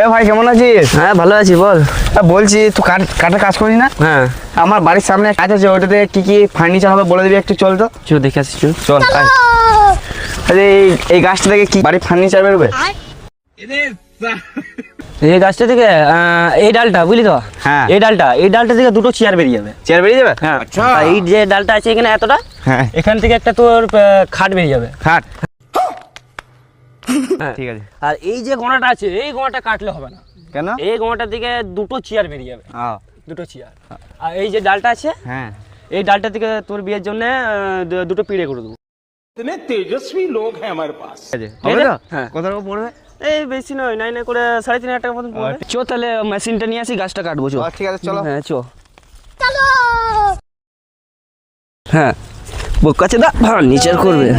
এ ভাই কেমন আছিস? হ্যাঁ ভালো আছি, বল। বলছি তুই কাঠের কাজ করিস না? হ্যাঁ, আমার বাড়ির সামনে কাজ আছে, ওটাতে কি কি ফার্নিচার হবে বলে দিবি একটু, চল তো। চল দেখে আসি, চল। চল আয়। আরে এই গাছটা থেকে কি বাড়ির ফার্নিচার বেরোবে? এই গাছটা থেকে এই ডালটা বুঝলি তো, হ্যাঁ। এই ডালটা থেকে দুটো চেয়ার বেরিয়ে যাবে। চেয়ার বেরিয়ে যাবে? হ্যাঁ, আর এই যে ডালটা আছে এখানে এতটা, হ্যাঁ। এখান থেকে একটা তোর খাট বেরিয়ে যাবে। খাট? হ্যাঁ ঠিক আছে। আর এই যে গোড়াটা আছে, এই গোড়াটা কাটলে হবে না। কেন? এই গোড়াটা থেকে দুটো চেয়ার বেরিয়ে যাবে, ও, দুটো চেয়ার। আর এই যে ডালটা আছে, হ্যাঁ। এই ডালটা থেকে তোর বিয়ের জন্য দুটো পিড়ে করে দেবো। इतने तेजस्वी लोग हैं हमारे पास। ঠিক আছে, হবে তো? হ্যাঁ। কত টাকা পড়বে? এই বেশি নয়, নাই নাই করে 3,500 টাকা মতন পড়বে। চো তাহলে মেশিনটা নিয়ে আসি, গাছটা কাটবো। চো। ঠিক আছে, চলো। হ্যাঁ চো চলো। হ্যাঁ বোকা চেদা নিচের করবে।